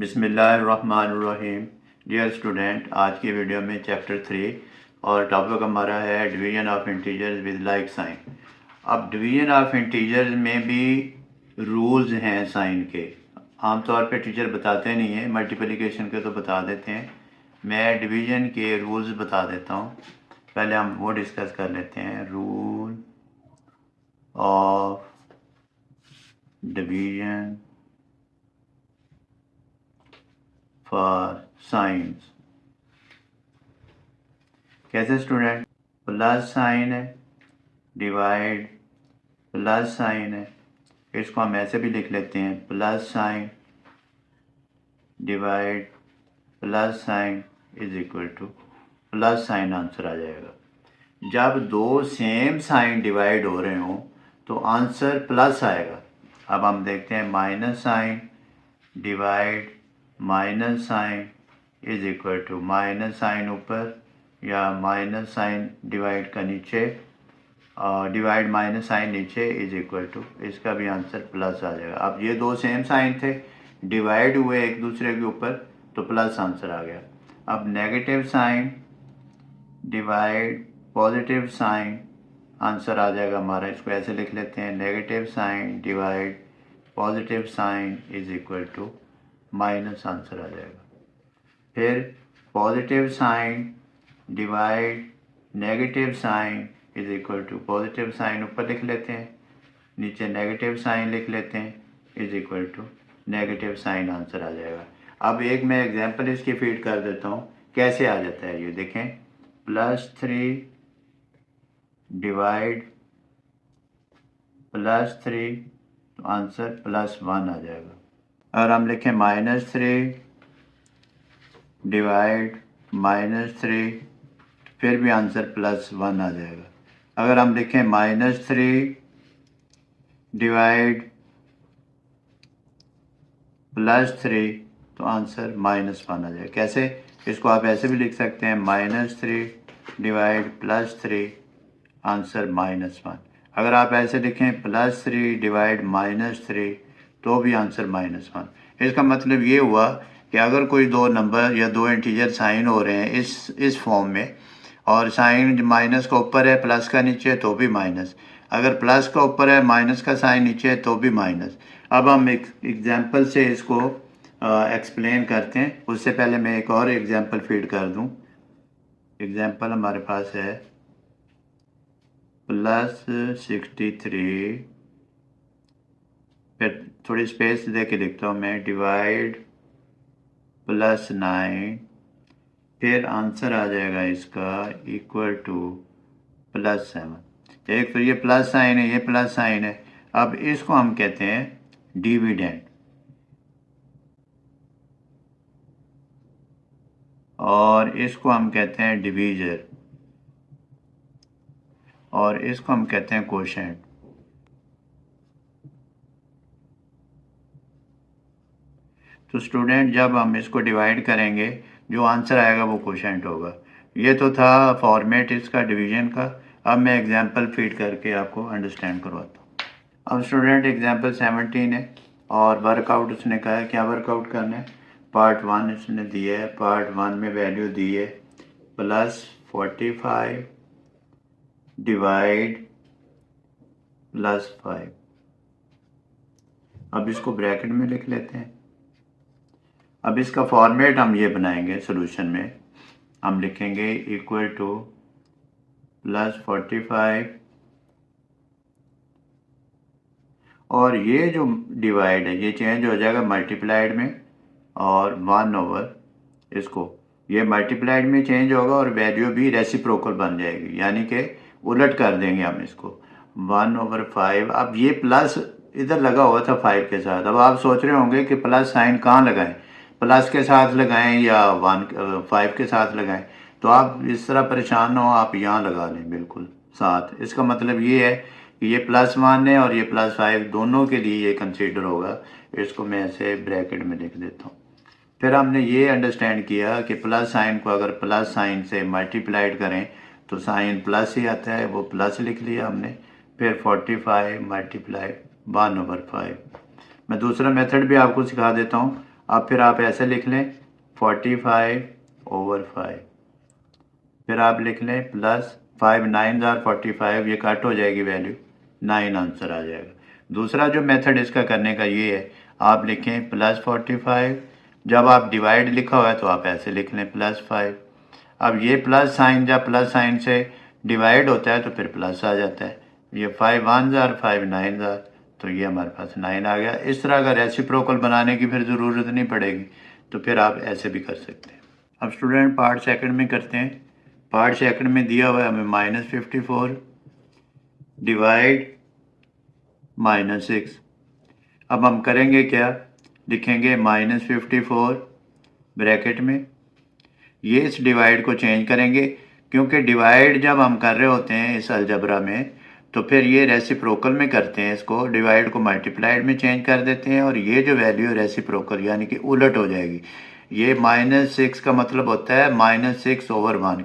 बिस्मिल्लाहिर्रहमानिर्रहीम। Dear student, आज की वीडियो में चैप्टर 3 और टॉपिक हमारा है division of integers with like sign. अब डिवीजन ऑफ इंटीजर्स में भी रूल्स हैं साइन के। आमतौर पे टीचर बताते नहीं हैं, मल्टीप्लिकेशन के तो बता देते हैं। मैं डिवीजन के रूल्स बता देता हूँ। पहले हम वो डिस्कस कर लेते हैं। Rule of division for science. कैसे स्टूडेंट? प्लस साइन है, डिवाइड प्लस साइन है, इसको हम ऐसे भी लिख लेते हैं, plus sign divide plus sign is equal to plus sign. Answer आ जाएगा। जब दो सेम साइन डिवाइड हो रहे हों तो आंसर प्लस आएगा। अब हम देखते हैं, minus sign divide minus sign is equal to minus sign ऊपर या माइनस साइन डिवाइड का नीचे, डिवाइड माइनस साइन नीचे इज इक्वल टू, इसका भी आंसर प्लस आ जाएगा। अब ये दो सेम साइन थे, डिवाइड हुए एक दूसरे के ऊपर, तो प्लस आंसर आ गया। अब negative sign divide positive sign, answer आ जाएगा हमारा। इसको ऐसे लिख लेते हैं, negative sign divide positive sign is equal to minus, answer आ जाएगा। फिर positive sign divide negative sign is equal to, positive sign ऊपर लिख लेते हैं, नीचे नेगेटिव साइन लिख लेते हैं, is equal to negative sign, answer आ जाएगा। अब एक मैं एग्जांपल इसकी फीड कर देता हूँ, कैसे आ जाता है ये देखें। +3 डिवाइड +3, तो आंसर +1 आ जाएगा। अगर हम लिखें -3 डिवाइड -3, फिर भी आंसर +1 आ जाएगा। अगर हम लिखें -3 डिवाइड +3, तो आंसर -1 आ जाएगा। कैसे? इसको आप ऐसे भी लिख सकते हैं, -3 डिवाइड +3, आंसर -1। अगर आप ऐसे लिखें +3 डिवाइड -3, तो भी आंसर -1। इसका मतलब ये हुआ कि अगर कोई दो नंबर या दो इंटीजर साइन हो रहे हैं इस फॉर्म में, और साइन माइनस का ऊपर है प्लस का नीचे, तो भी माइनस। अगर प्लस का ऊपर है माइनस का साइन नीचे है, तो भी माइनस। अब हम एक एग्जांपल से इसको एक्सप्लेन करते हैं। उससे पहले मैं एक और एग्जांपल फीड कर दूं। एग्जांपल हमारे पास है +63, फिर थोड़ी स्पेस दे के लिखता हूँ मैं, डिवाइड +9, फिर आंसर आ जाएगा इसका इक्वल टू +7। एक तो ये प्लस साइन है, ये प्लस साइन है। अब इसको हम कहते हैं डिविडेंड, और इसको हम कहते हैं डिवीजर, और इसको हम कहते हैं कोशेंट। तो स्टूडेंट, जब हम इसको डिवाइड करेंगे, जो आंसर आएगा वो कोशेंट होगा। ये तो था फॉर्मेट इसका डिवीजन का। अब मैं एग्जांपल फीड करके आपको अंडरस्टैंड करवाता हूँ। अब स्टूडेंट, एग्जांपल 17 है और वर्कआउट उसने कहा है। क्या वर्कआउट करना है? पार्ट 1 इसने दिया है। पार्ट 1 में वैल्यू दी है +45 डिवाइड +5। अब इसको ब्रैकेट में लिख लेते हैं। अब इसका फॉर्मेट हम ये बनाएंगे। सोल्यूशन में हम लिखेंगे इक्वल टू +45, और ये जो डिवाइड है ये चेंज हो जाएगा मल्टीप्लाइड में, और 1/, इसको ये मल्टीप्लाइड में चेंज होगा और वैल्यू भी रेसिप्रोकल बन जाएगी, यानी कि उलट कर देंगे हम इसको, 1/5। अब ये प्लस इधर लगा हुआ था 5 के साथ। अब आप सोच रहे होंगे कि प्लस साइन कहाँ लगाएं, प्लस के साथ लगाएं या 5 के साथ लगाएं। तो आप इस तरह परेशान हो, आप यहाँ लगा लें बिल्कुल साथ। इसका मतलब ये है कि ये +1 है और ये +5, दोनों के लिए ये कंसीडर होगा। इसको मैं ऐसे ब्रैकेट में लिख देता हूँ। फिर हमने ये अंडरस्टैंड किया कि प्लस साइन को अगर प्लस साइन से मल्टीप्लाइड करें तो साइन प्लस ही आता है, वो प्लस लिख लिया हमने। फिर 45 मल्टीप्लाई 1/5। मैं दूसरा मेथड भी आपको सिखा देता हूँ। अब फिर आप ऐसे लिख लें 45/5, फिर आप लिख लें प्लस 5 9 जार 45, ये कट हो जाएगी वैल्यू, 9 आंसर आ जाएगा। दूसरा जो मेथड इसका करने का ये है, आप लिखें +45, जब आप डिवाइड लिखा हुआ है तो आप ऐसे लिख लें +5। अब ये प्लस साइन, जब प्लस साइन से डिवाइड होता है तो फिर प्लस आ जाता है। ये 5 1 जार 5 9 जार, तो ये हमारे पास 9 आ गया। इस तरह का रेसिप्रोकल बनाने की फिर ज़रूरत नहीं पड़ेगी, तो फिर आप ऐसे भी कर सकते हैं। अब स्टूडेंट पार्ट सेकंड में करते हैं। पार्ट सेकंड में दिया हुआ है हमें -54 डिवाइड -6। अब हम करेंगे क्या, लिखेंगे -54 ब्रैकेट में, ये इस डिवाइड को चेंज करेंगे, क्योंकि डिवाइड जब हम कर रहे होते हैं इस अलजबरा में तो फिर ये रेसिप्रोकल में करते हैं, इसको डिवाइड को मल्टीप्लाइड में चेंज कर देते हैं, और ये जो वैल्यू है रेसिप्रोकल यानी कि उलट हो जाएगी। ये -6 का मतलब होता है -6/1।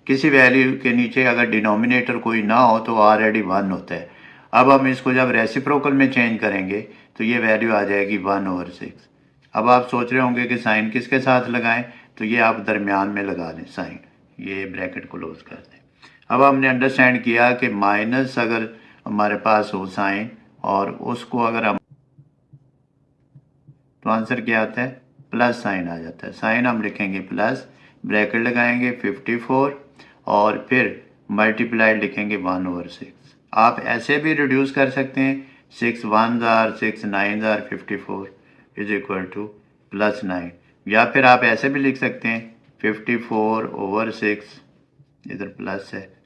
किसी वैल्यू के नीचे अगर डिनोमिनेटर कोई ना हो तो ऑलरेडी 1 होता है। अब हम इसको जब रेसिप्रोकल में चेंज करेंगे तो ये वैल्यू आ जाएगी 1/6। अब आप सोच रहे होंगे कि साइन किसके साथ लगाएं, तो ये आप दरमियान में लगा लें साइन, ये ब्रैकेट क्लोज कर दें। अब हमने अंडरस्टैंड किया कि माइनस अगर हमारे पास हो साइन और उसको अगर हम, तो आंसर क्या आता है, प्लस साइन आ जाता है। साइन हम लिखेंगे प्लस, ब्रैकेट लगाएंगे 54 और फिर मल्टीप्लाइड लिखेंगे 1/6। आप ऐसे भी रिड्यूस कर सकते हैं, 6 1 जार 6 9 जार 54 इज इक्वल टू +9, या फिर आप ऐसे भी लिख सकते हैं 54/6, इधर प्लस है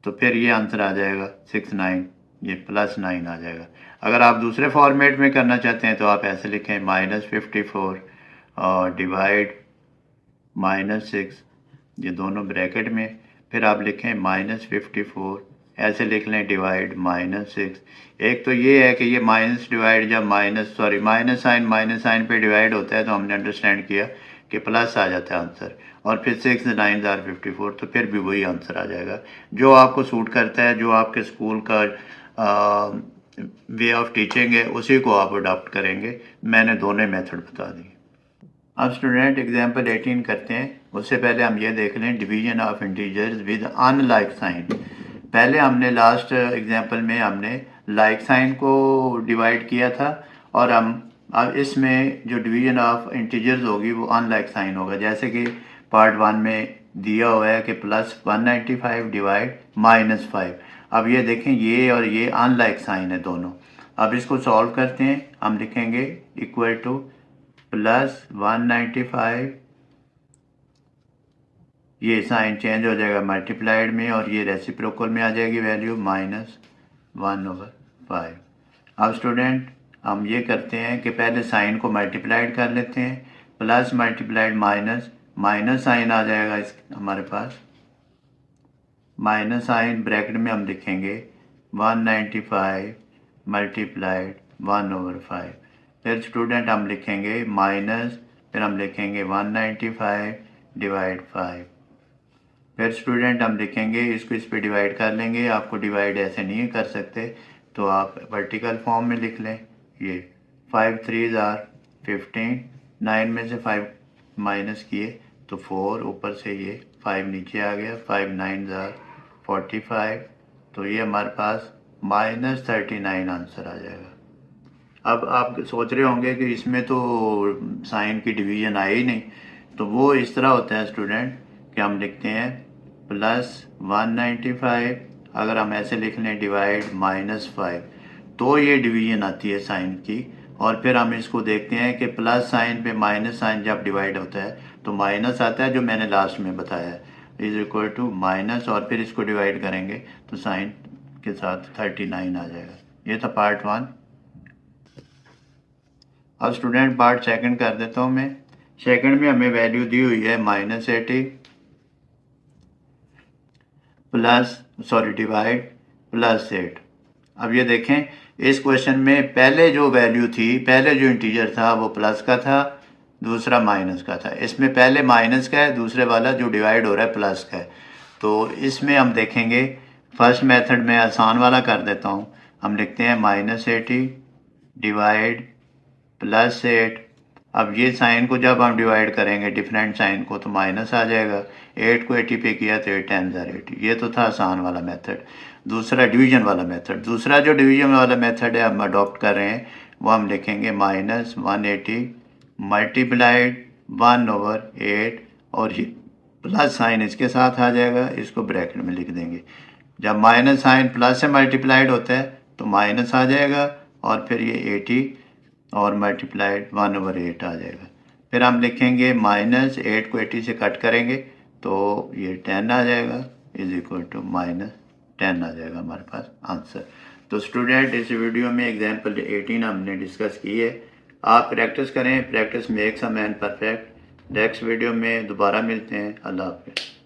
तो फिर ये आंसर आ जाएगा 6 9, ये +9 आ जाएगा। अगर आप दूसरे फॉर्मेट में करना चाहते हैं तो आप ऐसे लिखें -54 और डिवाइड -6, ये दोनों ब्रैकेट में, फिर आप लिखें -54, ऐसे लिख लें डिवाइड -6। एक तो ये है कि ये माइनस डिवाइड जब माइनस साइन पे डिवाइड होता है तो हमने अंडरस्टैंड किया कि प्लस आ जाता है आंसर, और फिर 6 9 जार 54, तो फिर भी वही आंसर आ जाएगा जो आपको सूट करता है, जो आपके स्कूल का वे ऑफ टीचिंग है उसी को आप अडॉप्ट करेंगे। मैंने दोनों मेथड बता दी। अब स्टूडेंट एग्जाम्पल 18 करते हैं, उससे पहले हम ये देख लें division of integers with unlike sign. पहले हमने लास्ट एग्जाम्पल में हमने लाइक साइन को डिवाइड किया था, और हम अब इसमें जो डिवीजन ऑफ इंटीजर्स होगी वो अनलाइक साइन होगा, जैसे कि पार्ट 1 में दिया हुआ है कि +195 डिवाइड -5। अब ये देखें ये और ये अनलाइक साइन है दोनों। अब इसको सॉल्व करते हैं, हम लिखेंगे इक्वल टू +195, ये साइन चेंज हो जाएगा मल्टीप्लाइड में, और ये रेसिप्रोकल में आ जाएगी वैल्यू -1/5। अब स्टूडेंट हम ये करते हैं कि पहले साइन को मल्टीप्लाइड कर लेते हैं, plus multiplied minus, minus sign आ जाएगा इस हमारे पास, माइनस साइन ब्रैकेट में हम लिखेंगे 195 मल्टीप्लाइड 1/5। फिर स्टूडेंट हम लिखेंगे माइनस, फिर हम लिखेंगे 195 डिवाइड 5। फिर स्टूडेंट हम लिखेंगे इसको इस पे डिवाइड कर लेंगे, आपको डिवाइड ऐसे नहीं कर सकते तो आप वर्टिकल फॉर्म में लिख लें। ये 5 3 जार 15, 9 में से 5 माइनस किए तो 4, ऊपर से ये 5 नीचे आ गया, 5 9 जार 45, तो ये हमारे पास -39 आंसर आ जाएगा। अब आप सोच रहे होंगे कि इसमें तो साइन की डिवीजन आई ही नहीं, तो वो इस तरह होता है स्टूडेंट कि हम लिखते हैं +195, अगर हम ऐसे लिख लें डिवाइड -5 तो ये डिवीजन आती है साइन की, और फिर हम इसको देखते हैं कि प्लस साइन पे माइनस साइन जब डिवाइड होता है तो माइनस आता है, जो मैंने लास्ट में बताया इज इक्वल टू माइनस, और फिर इसको डिवाइड करेंगे तो साइन के साथ 39 आ जाएगा। ये था पार्ट 1। अब स्टूडेंट पार्ट सेकंड कर देता हूँ मैं। सेकंड में हमें वैल्यू दी हुई है -80 डिवाइड +8। अब ये देखें इस क्वेश्चन में पहले जो वैल्यू थी, पहले जो इंटीजर था वो प्लस का था, दूसरा माइनस का था। इसमें पहले माइनस का है, दूसरे वाला जो डिवाइड हो रहा है प्लस का है। तो इसमें हम देखेंगे फर्स्ट मेथड में आसान वाला कर देता हूँ। हम लिखते हैं -80 डिवाइड +8, अब ये साइन को जब हम डिवाइड करेंगे डिफरेंट साइन को तो माइनस आ जाएगा। 8 को 80 पे किया तो 8 10 80। ये तो था आसान वाला मेथड। दूसरा डिवीजन वाला मेथड, दूसरा जो डिवीजन वाला मेथड है हम अडॉप्ट कर रहे हैं वो हम लिखेंगे -180 मल्टीप्लाइड 1/8 और ये प्लस साइन इसके साथ आ जाएगा, इसको ब्रैकेट में लिख देंगे। जब माइनस साइन प्लस से मल्टीप्लाइड होता है तो माइनस आ जाएगा और फिर ये 80 और मल्टीप्लाइड 1/8 आ जाएगा। फिर हम लिखेंगे -8 को 80 से कट करेंगे तो ये 10 आ जाएगा इज इक्वल टू -10 आ जाएगा हमारे पास आंसर। तो स्टूडेंट इस वीडियो में एग्जाम्पल 18 हमने डिस्कस की है। आप प्रैक्टिस करें, practice makes a man perfect. Next video में दोबारा मिलते हैं। अल्लाह हाफ़िज़।